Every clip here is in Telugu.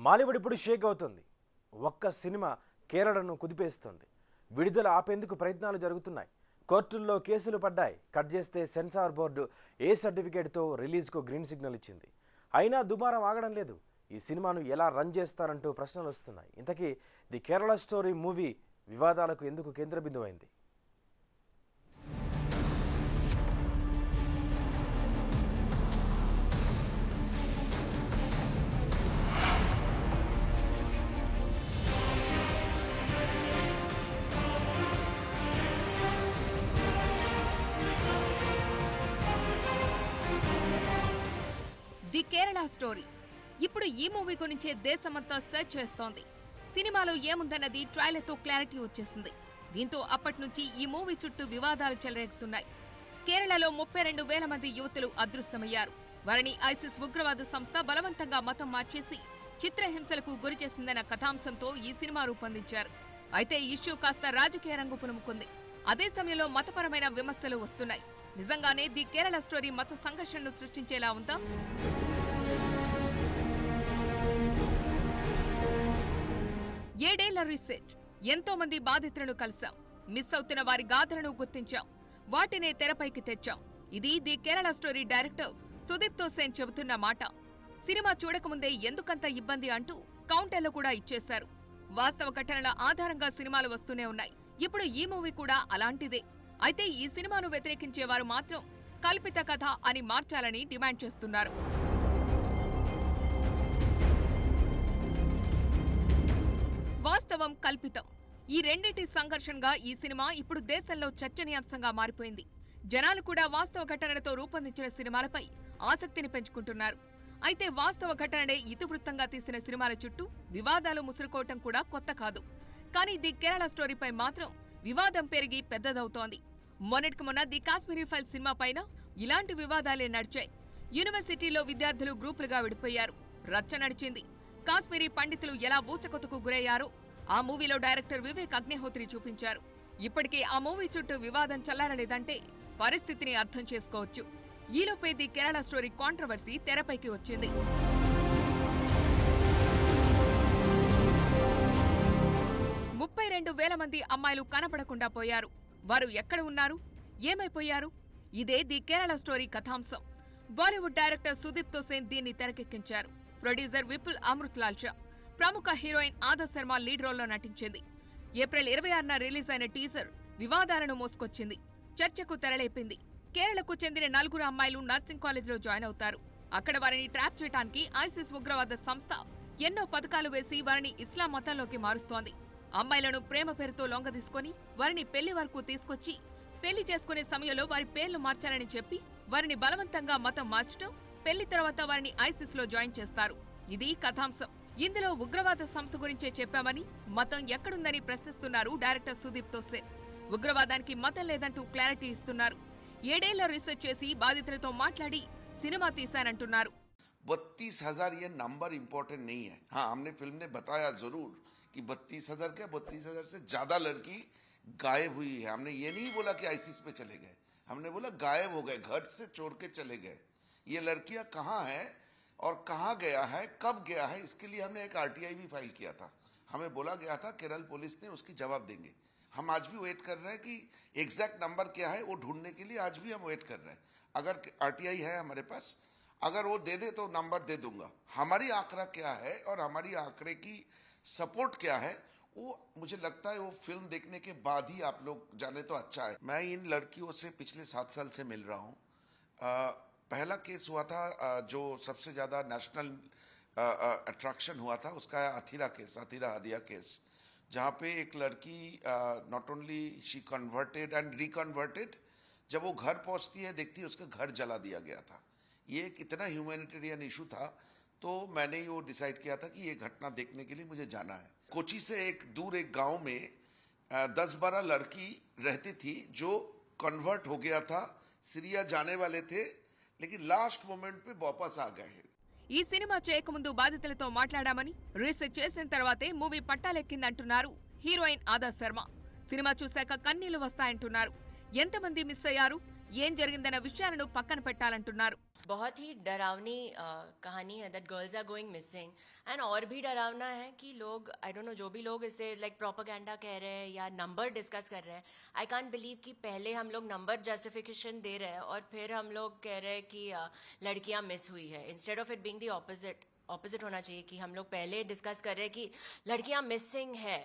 మాలీవుడ్ ఇప్పుడు షేక్ అవుతుంది. ఒక్క సినిమా కేరళను కుదిపేస్తుంది. విడుదల ఆపేందుకు ప్రయత్నాలు జరుగుతున్నాయి. కోర్టుల్లో కేసులు పడ్డాయి. కట్ చేస్తే సెన్సార్ బోర్డు ఏ సర్టిఫికేట్తో రిలీజ్కు గ్రీన్ సిగ్నల్ ఇచ్చింది. అయినా దుమారం ఆగడం లేదు. ఈ సినిమాను ఎలా రన్ చేస్తారంటూ ప్రశ్నలు వస్తున్నాయి. ఇంతకీ ది కేరళ స్టోరీ మూవీ వివాదాలకు ఎందుకు కేంద్ర బిందువైంది? ది కేరళ స్టోరీ ఇప్పుడు ఈ మూవీ గురించే దేశమంతా సెర్చ్ చేస్తోంది. సినిమాలో ఏముందన్నది ట్రైలర్తో క్లారిటీ వచ్చేసింది. దీంతో అప్పటి నుంచి ఈ మూవీ చుట్టూ వివాదాలు చెలరేగుతున్నాయి. కేరళలో 32,000 మంది యువతులు అదృశ్యమయ్యారు. వారిని ఐసిస్ ఉగ్రవాద సంస్థ బలవంతంగా మతం మార్చేసి చిత్రహింసలకు గురిచేసిందన్న కథాంశంతో ఈ సినిమా రూపొందించారు. అయితే ఇష్యూ కాస్త రాజకీయ రంగు పులుముకుంది. అదే సమయంలో మతపరమైన విమర్శలు వస్తున్నాయి. నిజంగానే ది కేరళ స్టోరీ మత సంఘర్షణను సృష్టించేలా ఉందా? ఏడేళ్ల రీసెర్చ్, ఎంతో మంది బాధితులను కలిశాం, మిస్ అవుతున్న వారి గాథలను గుర్తించాం, వాటినే తెరపైకి తెచ్చాం. ఇది the Kerala story director Sudipto Sen చెబుతున్న మాట. సినిమా చూడకముందే ఎందుకంత ఇబ్బంది అంటూ కౌంటర్లు కూడా ఇచ్చేశారు. వాస్తవ ఘటనల ఆధారంగా సినిమాలు వస్తూనే ఉన్నాయి. ఇప్పుడు ఈ మూవీ కూడా అలాంటిదే. అయితే ఈ సినిమాను వ్యతిరేకించేవారు మాత్రం కల్పిత కథ అని మార్చాలని డిమాండ్ చేస్తున్నారు. వాస్తవం, కల్పితం, ఈ రెండింటి సంఘర్షణగా ఈ సినిమా ఇప్పుడు దేశంలో చర్చనీయాంశంగా మారిపోయింది. జనాలు కూడా వాస్తవ ఘటనలతో రూపొందించిన సినిమాలపై ఆసక్తిని పెంచుకుంటున్నారు. అయితే వాస్తవ ఘటననే ఇతివృత్తంగా తీసిన సినిమాల చుట్టూ వివాదాలు ముసురుకోవటం కూడా కొత్త కాదు. కానీ ది కేరళ స్టోరీపై మాత్రం వివాదం పెరిగి పెద్దదవుతోంది. మొన్నటికి మొన్న ది కాశ్మీరీ ఫైల్ సినిమా పైన ఇలాంటి వివాదాలే నడిచాయి. యూనివర్సిటీలో విద్యార్థులు గ్రూపులుగా విడిపోయారు. రచ్చ నడిచింది. కాశ్మీరీ పండితులు ఎలా బూచకొతకు గురయ్యారో ఆ మూవీలో డైరెక్టర్ వివేక్ అగ్నిహోత్రి చూపించారు. ఇప్పటికే ఆ మూవీ చుట్టూ వివాదం చల్లారలేదంటే పరిస్థితిని అర్థం చేసుకోవచ్చు. ఈలోపే ది కేరళ స్టోరీ కాంట్రవర్సీ తెరపైకి వచ్చింది. 32,000 మంది అమ్మాయిలు కనపడకుండా పోయారు. వారు ఎక్కడ ఉన్నారు, ఏమైపోయారు? ఇదే ది కేరళ స్టోరీ కథాంశం. బాలీవుడ్ డైరెక్టర్ సుదీప్ తోసేన్ దీన్ని తెరకెక్కించారు. ప్రొడ్యూసర్ విపుల్ అమృత్లాల్ షా, ప్రముఖ హీరోయిన్ ఆదా శర్మ లీడ్ రోల్లో నటించింది. ఏప్రిల్ 26న రిలీజ్ అయిన టీజర్ వివాదాలను మోసుకొచ్చింది. చర్చకు తెరలేపింది. కేరళకు చెందిన 4 అమ్మాయిలు నర్సింగ్ కాలేజీలో జాయిన్ అవుతారు. అక్కడ వారిని ట్రాప్ చేయడానికి ఐసిస్ ఉగ్రవాద సంస్థ ఎన్నో పథకాలు వేసి వారిని ఇస్లాం మతంలోకి మారుస్తోంది. అమ్మాయిలను ప్రేమ పేరుతో లొంగదీసుకుని వారిని పెళ్లి వరకు తీసుకొచ్చి పెళ్లి చేసుకునే సమయంలో వారి పేర్లు మార్చాలని చెప్పి వారిని బలవంతంగా మతం మార్చడం, పెళ్లి తర్వాత వారిని ఐసిస్ లో జాయిన్ చేస్తారు. ఇది కథాంశం. ఇందులో ఉగ్రవాద సంస్థ గురించే చెప్పామని, మతం ఎక్కడుందని ప్రశ్నిస్తున్నారు డైరెక్టర్ సుదీప్ తోసేన్. ఉగ్రవాదానికి మతం లేదంటూ క్లారిటీ ఇస్తున్నారు. 7 ఏళ్ల రీసెర్చ్ చేసి బాధితులతో మాట్లాడి సినిమా తీశానంటున్నారు. 32,000 ये नंबर इम्पोर्टेंट नहीं है. हाँ, हमने फिल्म ने बताया जरूर कि 32,000 क्या 32,000 से ज्यादा लड़की गायब हुई है. हमने ये नहीं बोला कि आईसीस पे चले गए, हमने बोला गायब हो गए, घर से छोड़ के चले गए. ये लड़कियां कहाँ है और कहाँ गया है, कब गया है, इसके लिए हमने एक आरटीआई भी फाइल किया था. हमें बोला गया था केरल पुलिस ने उसकी जवाब देंगे. हम आज भी वेट कर रहे हैं कि एग्जैक्ट नंबर क्या है वो ढूंढने के लिए. आज भी हम वेट कर रहे हैं. अगर आरटीआई है हमारे पास, अगर वो दे दे तो नंबर दे दूंगा. हमारी आंकड़ा क्या है और हमारी आंकड़े की सपोर्ट क्या है वो मुझे लगता है वो फिल्म देखने के बाद ही आप लोग जाने तो अच्छा है. मैं इन लड़कियों से पिछले 7 साल से मिल रहा हूँ. पहला केस हुआ था जो सबसे ज़्यादा नेशनल अट्रैक्शन हुआ था, उसका अथीरा केस, अथीरा हादिया केस, जहाँ पे एक लड़की not only she converted and reconverted, जब वो घर पहुँचती है देखती है उसका घर जला दिया गया था. ये एक इतना ह्यूमैनिटेरियन इशू था, तो मैंने वो डिसाइड किया था कि ये घटना देखने के लिए मुझे जाना है. कोची से एक दूर एक गांव में 10-12 लड़की रहती थी जो कन्वर्ट हो गया था, सीरिया जाने वाले थे, लेकिन लास्ट मोमेंट पे वापस आ गए. ఈ సినిమా చేయకముందు బాధితులతో మాట్లాడామని, రీసెర్చ్ చేసిన తర్వాతే మూవీ పట్టాలెక్కిందంటున్నారు హీరోయిన్ ఆదా శర్మ. సినిమా చూశాక కన్నీళ్లు వస్తాయంటున్నారు. ఎంతమంది మిస్ అయ్యారు, ఏం జరిగిందన్న విషయాలను పక్కన పెట్టాలంటున్నారు. बहुत ही डरावनी कहानी है that girls are going missing and और भी डरावना है कि लोग आई डोंट नो जो भी लोग इसे लाइक प्रोपेगेंडा कह रहे हैं या नंबर डिस्कस कर रहे हैं. आई कांट बिलीव कि पहले हम लोग नंबर जस्टिफिकेशन दे रहे हैं और फिर हम लोग कह रहे हैं कि लड़कियां मिस हुई है. Instead of it being the opposite होना चाहिए कि हम लोग पहले डिस्कस कर रहे हैं कि लड़कियां मिसिंग है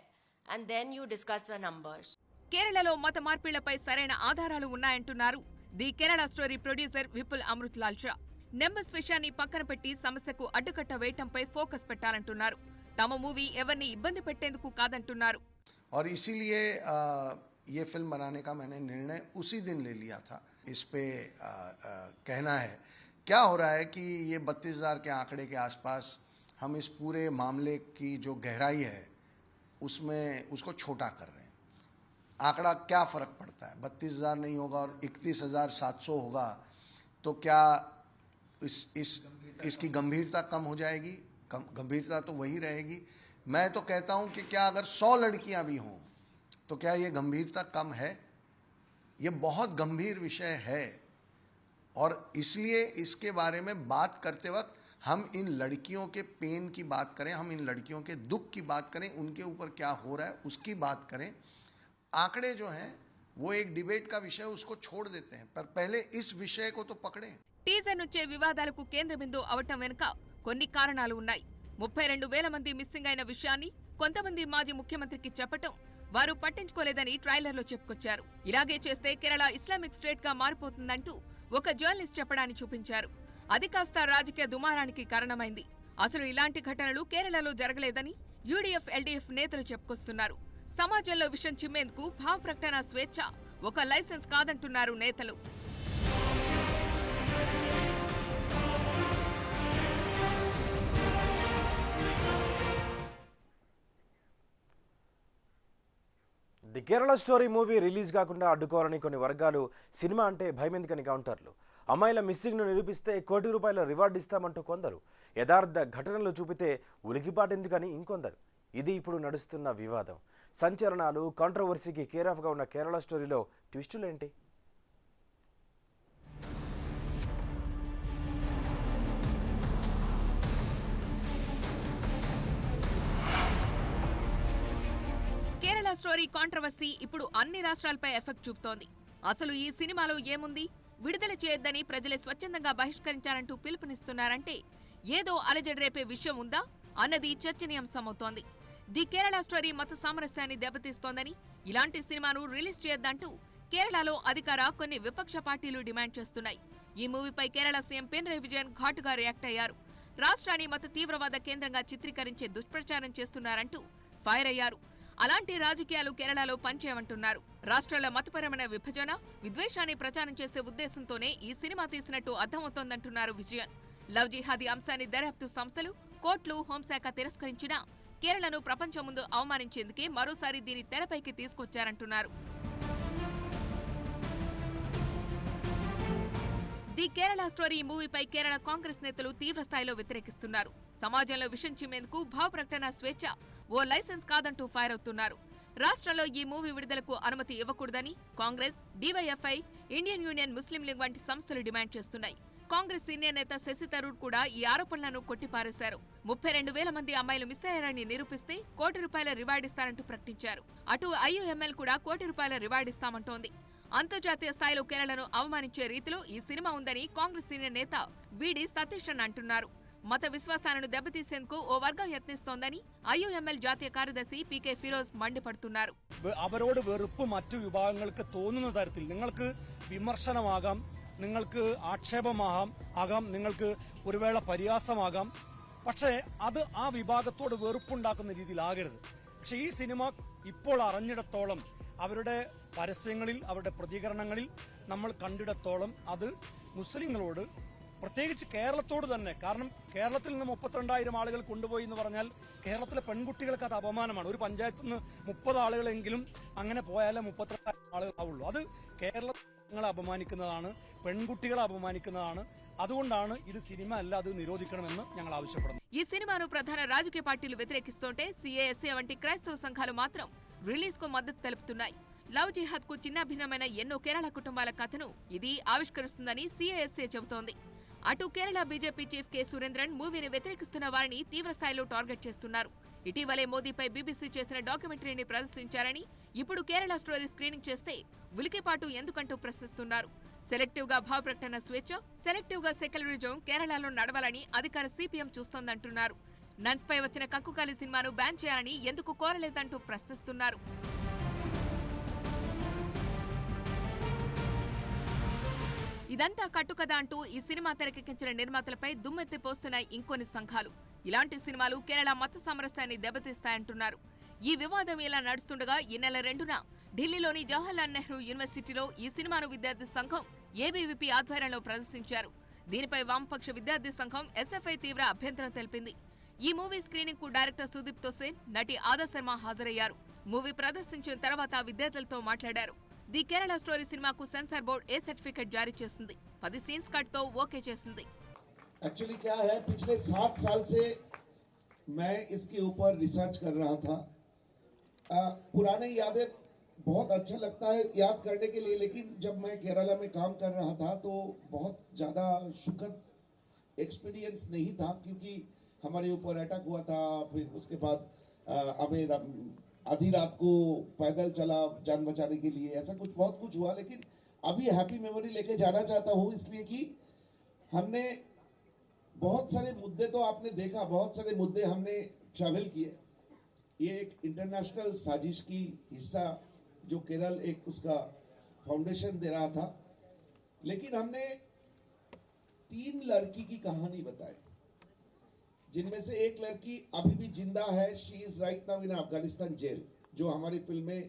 and then you discuss the numbers. కేరళలో మత మార్పిళ్లపై సరైన ఆధారాలు ఉన్నాయంటున్నారు the Kerala story producer Vipul Amritlal Shah. Numbers విషయాన్ని పక్కన పెట్టి సమస్యకు అడ్డుకట్ట వేయటంపై ఫోకస్ పెట్టాలంటున్నారు. తమ మూవీ ఎవరిని ఇబ్బంది పెట్టేందుకు కాదంటున్నారు. और इसीलिए ये फिल्म बनाने का मैंने निर्णय उसी दिन ले लिया था. इस पे कहना है क्या हो रहा है कि ये 32,000 के आंकड़े के आसपास हम इस पूरे मामले की जो गहराई है उसमें उसको छोटा कर रहे हैं. आंकड़ा क्या फ़र्क पड़ता है, 32,000 नहीं होगा और 31,700 होगा तो क्या इसकी गंभीरता कम हो जाएगी? गंभीरता तो वही रहेगी. मैं तो कहता हूं कि क्या अगर 100 लड़कियां भी हों तो क्या ये गंभीरता कम है? ये बहुत गंभीर विषय है और इसलिए इसके बारे में बात करते वक्त हम इन लड़कियों के पेन की बात करें, हम इन लड़कियों के दुख की बात करें, उनके ऊपर क्या हो रहा है उसकी बात करें. आंकड़े जो हैं वो एक डिबेट का विषय, उसको छोड़ देते हैं, पर पहले इस विषय को तो पकड़ें. టీజర్ నుంచే వివాదాలకు కేంద్ర బిందువు అవటం వెనుక కొన్ని కారణాలు ఉన్నాయి. 32,000 మంది మిస్సింగ్ అయిన విషయాన్ని కొంతమంది మాజీ ముఖ్యమంత్రికి చెప్పటం వారు పట్టించుకోలేదని ట్రైలర్లో చెప్పుకొచ్చారు. ఇలాగే చేస్తే కేరళ ఇస్లామిక్ స్టేట్ గా మారిపోతుందంటూ ఒక జర్నలిస్ట్ చెప్పడాన్ని చూపించారు. అది కాస్త రాజకీయ దుమారానికి కారణమైంది. అసలు ఇలాంటి ఘటనలు కేరళలో జరగలేదని యూడీఎఫ్ ఎల్డీఎఫ్ నేతలు చెప్పుకొస్తున్నారు. సమాజంలో విషం చిమ్మేందుకు భావ ప్రకటన స్వేచ్ఛ ఒక లైసెన్స్ కాదంటున్నారు నేతలు. The Kerala story movie release కాకుండా అడ్డుకోవాలని కొన్ని వర్గాలు సినిమా అంటే భయమెందుకని కౌంటర్లు. అమ్మాయిల మిస్సింగ్ను నిరూపిస్తే ₹1 కోటి రివార్డు ఇస్తామంటూ కొందరు, యథార్థ ఘటనలు చూపితే ఉలికిపాటెందుకని ఇంకొందరు. ఇది ఇప్పుడు నడుస్తున్న వివాదం. సంచలనాలు, కాంట్రవర్సీకి కేరాఫ్గా ఉన్న కేరళ స్టోరీలో ట్విస్టులేంటి? కేరళ స్టోరీ కాంట్రవర్సీ ఇప్పుడు అన్ని రాష్ట్రాలపై ఎఫెక్ట్ చూపుతోంది. అసలు ఈ సినిమాలో ఏముంది, విడుదల చేయొద్దని ప్రజలే స్వచ్ఛందంగా బహిష్కరించాలంటూ పిలుపునిస్తున్నారంటే ఏదో అలజడి రేపే విషయం ఉందా అన్నది చర్చనీయాంశమవుతోంది. ది కేరళ స్టోరీ మత సామరస్యాన్ని దెబ్బతీస్తోందని, ఇలాంటి సినిమాను రిలీజ్ చేయొద్దంటూ కేరళలో అధికార కొన్ని విపక్ష పార్టీలు డిమాండ్ చేస్తున్నాయి. ఈ మూవీపై కేరళ సీఎం పినరయి విజయన్ ఘాటుగా రియాక్ట్ అయ్యారు. రాష్ట్రాన్ని మత తీవ్రవాద కేంద్రంగా చిత్రీకరించే దుష్ప్రచారం చేస్తున్నారంటూ ఫైర్ అయ్యారు. అలాంటి రాజకీయాలు కేరళలో పనిచేయమంటున్నారు. రాష్ట్రాల మతపరమైన విభజన, విద్వేషాన్ని ప్రచారం చేసే ఉద్దేశంతోనే ఈ సినిమా తీసినట్టు అర్థమవుతోందంటున్నారు విజయన్. లవ్ జిహాదీ అంశాన్ని దర్యాప్తు సంస్థలు, కోర్టులు, హోంశాఖ తిరస్కరించినా కేరళను ప్రపంచం ముందు అవమానించేందుకే మరోసారి దీని తెరపైకి తీసుకొచ్చారంటున్నారు. ది కేరళ స్టోరీ మూవీపై కేరళ కాంగ్రెస్ నేతలు తీవ్రస్థాయిలో వ్యతిరేకిస్తున్నారు. సమాజంలో విషం చిమ్మేందుకు భావ ప్రకటన స్వేచ్ఛ ఓ లైసెన్స్ కాదంటూ ఫైర్ అవుతున్నారు. రాష్ట్రంలో ఈ మూవీ విడుదలకు అనుమతి ఇవ్వకూడదని కాంగ్రెస్, డీవైఎఫ్ఐ, ఇండియన్ యూనియన్ ముస్లిం లీగ్ వంటి సంస్థలు డిమాండ్ చేస్తున్నాయి. కాంగ్రెస్ సీనియర్ నేత శశి థరూర్ కూడా ఈ ఆరోపణలను కొట్టిపారేశారు. 32,000 మంది అమ్మాయిలు మిస్ అయ్యారని నిరూపిస్తే ₹1 కోటి రివార్డు ఇస్తారంటూ ప్రకటించారు. అటు ఐయుఎంఎల్ కూడా ₹1 కోటి రివార్డు ఇస్తామంటోంది. అంతర్జాతీయ స్థాయిలో కేరళను అవమానించే రీతిలో ఈ సినిమా ఉందని కాంగ్రెస్ సీనియర్ నేత వీడి సతీష్ అంటున్నారు. మత విశ్వాసాలను దెబ్బతీసేందుకు ఓ వర్గం యత్నిస్తోందని ఐయుఎంఎల్ జాతీయ కార్యదర్శి పీకే ఫిరోజ్ మండిపడుతున్నారు. അവരോട് വെറുപ്പ് മറ്റു വിഭാഗങ്ങൾക്ക് തോന്നുന്ന തരത്തിൽ നിങ്ങൾക്ക് വിമർശനമാകാം, നിങ്ങൾക്ക് ആക്ഷേപമാകാം, നിങ്ങൾക്ക് ഒരു വേള പരിഹാസമാകാം. പക്ഷേ അത് ആ വിഭാഗത്തോട് വെറുപ്പുണ്ടാക്കുന്ന രീതിയിലാകരുത്. പക്ഷെ ഈ സിനിമ ഇപ്പോൾ അറിഞ്ഞിടത്തോളം, അവരുടെ പരസ്യങ്ങളിൽ, അവരുടെ പ്രതികരണങ്ങളിൽ നമ്മൾ കണ്ടിടത്തോളം അത് മുസ്ലിങ്ങളോട്, പ്രത്യേകിച്ച് കേരളത്തോട് തന്നെ, കാരണം കേരളത്തിൽ നിന്ന് 32,000 ആളുകൾ കൊണ്ടുപോയി എന്ന് പറഞ്ഞാൽ കേരളത്തിലെ പെൺകുട്ടികൾക്ക് അത് അപമാനമാണ്. ഒരു പഞ്ചായത്തിൽ നിന്ന് 30 ആളുകളെങ്കിലും അങ്ങനെ പോയാലേ 32,000 ആളുകളാവുള്ളൂ. അത് കേരളങ്ങളെ അപമാനിക്കുന്നതാണ്, പെൺകുട്ടികളെ അപമാനിക്കുന്നതാണ്. അതുകൊണ്ടാണ് ഇത് സിനിമ അല്ല, അത് నిరోధించണമെന്ന് ഞങ്ങൾ ఆవిష్యపడుతున్నాం. ఈ సినిమాను ప్రధాన రాజకీయ పార్టీలు వ్యతిరేకిస్తుంటే సిఏఎస్ఏ వంటి క్రైస్తవ సంఘాలు మాత్రం రిలీజ్ కు మద్దతు తెలుపుతున్నాయి. లవ్ జిహాద్ కు చిన్న భిన్నమైన ఎన్నో కేరళ కుటుంబాల కథను ఇది ఆవిష్కరిస్తుందని సిఐఎస్ఏ చెబుతోంది. అటు Kerala BJP chief K Surendran మూవీని వ్యతిరేకిస్తున్న వారిని తీవ్రస్థాయిలో టార్గెట్ చేస్తున్నారు. ఇటీవలే మోదీపై బీబీసీ చేసిన డాక్యుమెంటరీని ప్రదర్శించారని, ఇప్పుడు కేరళ స్టోరీ స్క్రీనింగ్ చేస్తే ఉలికిపాటు ఎందుకంటూ ప్రశ్నిస్తున్నారు. సెలెక్టివ్ గా భావ ప్రకటన స్వేచ్ఛ, సెలెక్టివ్ గా సెక్యులరిజం కేరళలో నడవాలని అధికార సిపిఎం చూస్తోందంటున్నారు. నన్స్ పై వచ్చిన కక్కుకాలి సినిమాను బ్యాన్ చేయాలని ఎందుకు కోరలేదంటూ ప్రశ్నిస్తున్నారు. ఇదంతా కట్టుకథ అంటూ ఈ సినిమా తెరకెక్కించిన నిర్మాతలపై దుమ్మెత్తిపోస్తున్నాయి ఇంకొన్ని సంఘాలు. ఇలాంటి సినిమాలు కేరళ మత సామరస్యాన్ని దెబ్బతీస్తాయంటున్నారు. ఈ వివాదం ఇలా నడుస్తుండగా ఈ నెల 2న ఢిల్లీలోని జవహర్లాల్ నెహ్రూ యూనివర్సిటీలో ఈ సినిమాను విద్యార్థి సంఘం ఏబీవీపీ ఆధ్వర్యంలో ప్రదర్శించారు. దీనిపై వామపక్ష విద్యార్థి సంఘం ఎస్ఎఫ్ఐ తీవ్ర అభ్యంతరం తెలిపింది. ఈ మూవీ స్క్రీనింగ్ కు డైరెక్టర్ సుదీప్ తోసేన్, నటి ఆదా శర్మ హాజరయ్యారు. మూవీ ప్రదర్శించిన తర్వాత విద్యార్థులతో మాట్లాడారు. ది కేరళ స్టోరీ సినిమాకు సెన్సార్ బోర్డు ఏ సర్టిఫికెట్ జారీ చేసింది. 10 సీన్స్ కట్ తో ఓకే చేసింది. एक्चुअली क्या है, पिछले 7 साल से मैं इसके ऊपर रिसर्च कर रहा था. पुराने यादें बहुत अच्छा लगता है याद करने के लिए, लेकिन जब मैं केरला में काम कर रहा था तो बहुत ज़्यादा सुखद एक्सपीरियंस नहीं था, क्योंकि हमारे ऊपर अटैक हुआ था. फिर उसके बाद हमें आधी रात को पैदल चला जान बचाने के लिए, ऐसा कुछ बहुत कुछ हुआ. लेकिन अभी हैप्पी मेमोरी लेके जाना चाहता हूँ, इसलिए कि हमने बहुत सारे मुद्दे, तो आपने देखा बहुत सारे मुद्दे हमने ट्रैवल किए. ये एक इंटरनेशनल साजिश की हिस्सा जो केरल एक उसका फाउंडेशन दे रहा था, लेकिन हमने 3 लड़की की कहानी बताई, जिनमें से एक लड़की अभी भी जिंदा है. She is right now in Afghanistan jail, जो हमारी फिल्म में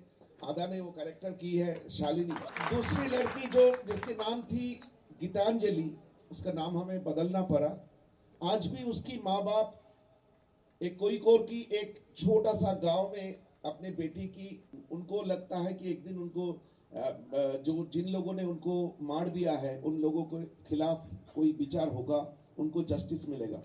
आदा ने वो कैरेक्टर की है, शालिनी. दूसरी लड़की जो जिसके नाम थी गीतांजलि, उसका नाम हमें बदलना पड़ा. आज भी उसकी माँ बाप एक कोईकोर की एक छोटा सा गांव में अपने बेटी की, उनको लगता है कि एक दिन उनको जो जिन लोगों ने उनको मार दिया है उन लोगों के खिलाफ कोई विचार होगा, उनको जस्टिस मिलेगा.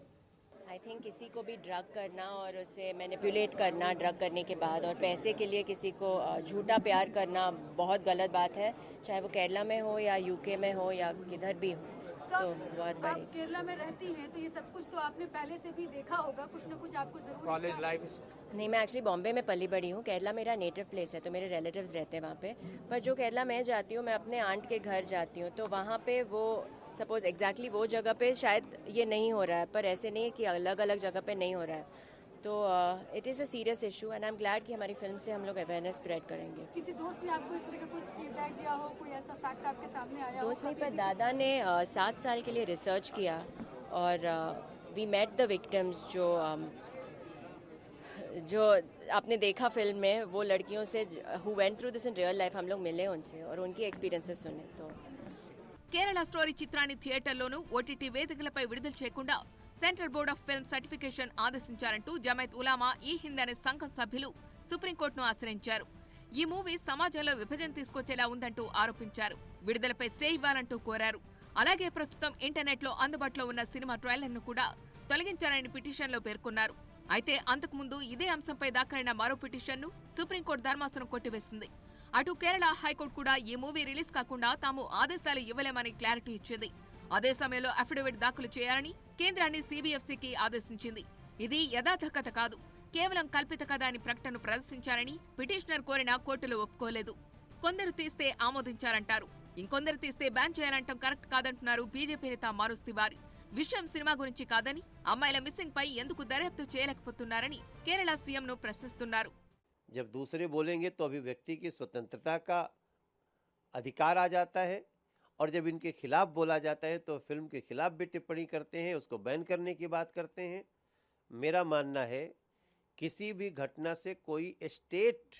आई थिंक किसी को भी ड्रग करना और उसे मैनिपुलेट करना ड्रग करने के बाद, और पैसे के लिए किसी को झूठा प्यार करना बहुत गलत बात है, चाहे वो केरला में हो या यूके में हो या किधर भी हो. तो बहुत आप बड़ी केरला में रहती हैं तो ये सब कुछ तो आपने पहले से भी देखा होगा, कुछ ना कुछ आपको जरूर कॉलेज लाइफ नहीं, मैं एक्चुअली बॉम्बे में पली बड़ी हूँ. केरला मेरा नेटिव प्लेस है, तो मेरे रिलेटिव्स रहते हैं वहाँ पे. पर जो केरला मैं जाती हूँ, मैं अपने आंट के घर जाती हूँ, तो वहाँ पे वो सपोज एग्जैक्टली वो जगह पे शायद ये नहीं हो रहा है, पर ऐसे नहीं है कि अलग अलग जगह पे नहीं हो रहा है. तो it is a serious issue and I am glad कि हमारी फिल्म से हम लोग अवेयरनेस स्प्रेड करेंगे. किसी दोस्त ने आपको इस तरह का कुछ फीडबैक दिया हो, कोई ऐसा फैक्ट आपके सामने आया हो? दोस्त नहीं, पर दादा ने 7 साल के लिए रिसर्च किया और वी मेट द विक्टिम्स. जो आपने देखा फिल्म में, वो लड़कियों से who went through this in real life, हम लोग मिले उनसे और उनकी एक्सपीरियंसेस सुने. तो కేరళ స్టోరీ చిత్రాన్ని థియేటర్లోనూ ఓటీటీ వేదికలపై విడుదల చేయకుండా central board of film certification ఆదేశించారంటూ జమైత్ ఉలామా ఈ హింద్ అనే సంఘ సభ్యులు సుప్రీంకోర్టును ఆశ్రయించారు. ఈ మూవీ సమాజంలో విభజన తీసుకొచ్చేలా ఉందంటూ ఆరోపించారు. విడుదలపై స్టే ఇవ్వాలంటూ కోరారు. అలాగే ప్రస్తుతం ఇంటర్నెట్లో అందుబాటులో ఉన్న సినిమా ట్రైలర్ను కూడా తొలగించాలని పిటిషన్లో పేర్కొన్నారు. అయితే అంతకుముందు ఇదే అంశంపై దాఖలైన మరో పిటిషన్ను సుప్రీంకోర్టు ధర్మాసనం కొట్టివేసింది. అటు కేరళ హైకోర్టు కూడా ఈ మూవీ రిలీజ్ కాకుండా తాము ఆదేశాలు ఇవ్వలేమని క్లారిటీ ఇచ్చింది. అదే సమయంలో అఫిడవిట్ దాఖలు చేయాలని కేంద్రాన్ని సిబిఎఫ్సికి ఆదేశించింది. ఇది యథార్థ కథ కాదు, కేవలం కల్పిత కథ అని ప్రకటన ప్రదర్శించారని పిటిషనర్ కోరినా కోర్టులు ఒప్పుకోలేదు. కొందరు తీస్తే ఆమోదించారంటారు, ఇంకొందరు తీస్తే బ్యాన్ చేయాలంటాం కరెక్ట్ కాదంటున్నారు బీజేపీ నేత మారుస్ తివారీ. విషయం సినిమా గురించి కాదని, అమ్మాయిల మిస్సింగ్ పై ఎందుకు దర్యాప్తు చేయలేకపోతున్నారని కేరళ సీఎంను ప్రశ్నిస్తున్నారు. जब दूसरे बोलेंगे तो अभिव्यक्ति की स्वतंत्रता का अधिकार आ जाता है, और जब इनके खिलाफ बोला जाता है तो फिल्म के खिलाफ भी टिप्पणी करते हैं, उसको बैन करने की बात करते हैं. मेरा मानना है किसी भी घटना से कोई स्टेट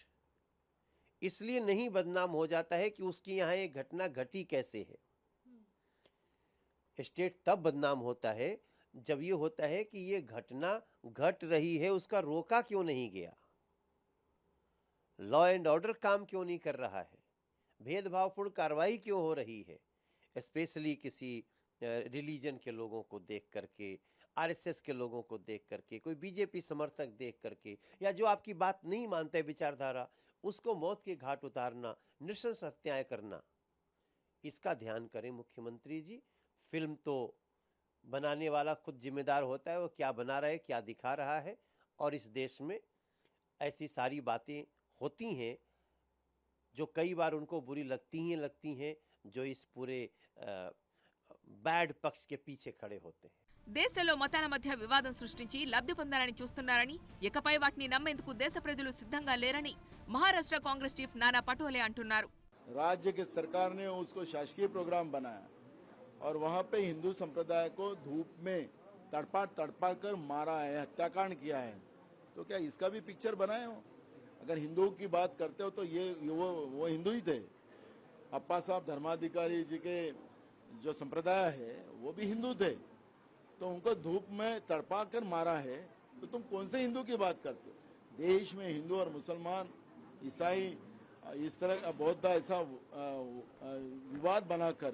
इसलिए नहीं बदनाम हो जाता है कि उसकी यहाँ ये घटना घटी कैसे है. स्टेट तब बदनाम होता है जब ये होता है कि ये घटना घट रही है, उसका रोका क्यों नहीं गया, लॉ एंड ऑर्डर काम क्यों नहीं कर रहा है, भेदभावपूर्ण कार्रवाई क्यों हो रही है, स्पेशली किसी रिलीजन के लोगों को देख करके, आरएसएस के लोगों को देख करके, कोई बीजेपी समर्थक देख करके, या जो आपकी बात नहीं मानते विचारधारा, उसको मौत के घाट उतारना, नृशंस हत्याएं करना, इसका ध्यान करें मुख्यमंत्री जी। फिल्म तो बनाने वाला खुद जिम्मेदार होता है, वो क्या बना रहा है, क्या दिखा रहा है। और इस देश में ऐसी सारी बातें होती हैं जो कई बार उनको बुरी लगती हैं, जो इस पूरे बैड पक्ष के पीछे खड़े होते हैं। దేశంలో మతాల మధ్య వివాదం సృష్టించి లబ్ధి పొందాలని చూస్తున్నారని, ఇకపై వాటిని నమ్మేందుకు దేశ ప్రజలు సిద్ధంగా లేరని మహారాష్ట్ర కాంగ్రెస్ చీఫ్ నానా పటోలే అంటున్నారు. राज्य की सरकार ने उसको शासकीय प्रोग्राम बनाया और वहाँ पे हिंदू संप्रदाय को धूप में तड़पा कर मारा है, हत्याकांड किया है। तो क्या इसका भी पिक्चर बनाए हो? अगर हिंदुओं की बात करते हो तो ये वो हिंदू ही थे। अप्पा साहब धर्माधिकारी जी के जो संप्रदाय है वो भी हिंदू थे, तो उनको धूप में तड़पा कर मारा है। तो तुम कौन से हिंदू की बात करते हो? देश में हिंदू और मुसलमान, ईसाई इस तरह का बौद्ध ऐसा विवाद बनाकर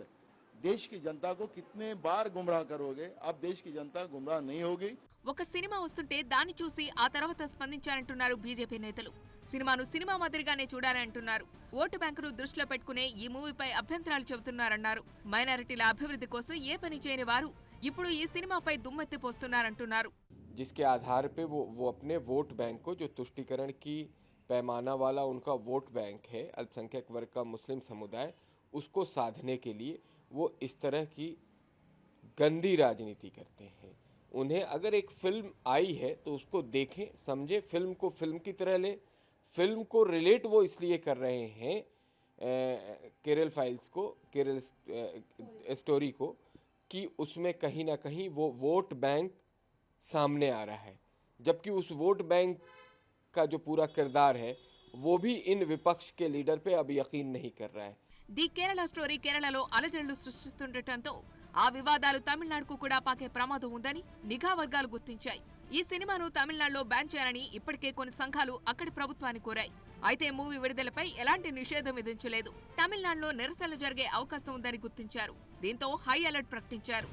देश की जनता को कितने बार गुमराह करोगे? अब देश की जनता गुमराह नहीं होगी। ఒక సినిమా వస్తుంటే దాన్ని చూసి ఆ తర్వాత స్పందించారంటున్నారు బీజేపీ నేతలు. సినిమాను సినిమా మాదిరిగానే చూడాలంటున్నారు. ఓటు బ్యాంకును దృష్టిలో పెట్టుకునే ఈ మూవీపై అభ్యంతరాలు చెబుతున్నారన్నారు. మైనారిటీల అభివృద్ధి కోసం ఏ పని చేయని వారు ఇప్పుడు ఈ సినిమాపై దుమ్మెత్తి పోస్తున్నారంటున్నారు. जिसके आधार पे वो अपने वोट बैंक को, जो तुष्टीकरण की पैमाना वाला उनका वोट बैंक है, अल्पसंख्यक वर्ग का मुस्लिम समुदाय, उसको साधने के लिए वो इस तरह की गंदी राजनीति करते हैं। उन्हें अगर एक फिल्म आई है तो उसको देखें, समझें, फिल्म को फिल्म की तरह लें। फिल्म को रिलेट वो इसलिए कर रहे हैं केरल फाइल्स को, केरल स्टोरी को, कि उसमें कहीं ना कहीं वो वोट बैंक सामने आ रहा है, जबकि उस वोट बैंक का जो पूरा किरदार है वो भी इन विपक्ष के लीडर पे अब यकीन नहीं कर रहा है. ది కేరళ స్టోరీ కేరళలో అలజడులు సృష్టిస్తుండటంతో ఆ వివాదాలు తమిళనాడుకు కూడా పాకే ప్రమాదం ఉందని నిఘా వర్గాలు గుర్తించాయి. ఈ సినిమాను తమిళనాడులో బ్యాన్ చేయాలని ఇప్పటికే కొన్ని సంఘాలు అక్కడి ప్రభుత్వాన్ని కోరాయి. అయితే మూవీ విడుదలపై ఎలాంటి నిషేధం విధించలేదు. తమిళనాడులో నిరసనలు జరిగే అవకాశం ఉందని గుర్తించారు. దీంతో హై అలర్ట్ ప్రకటించారు.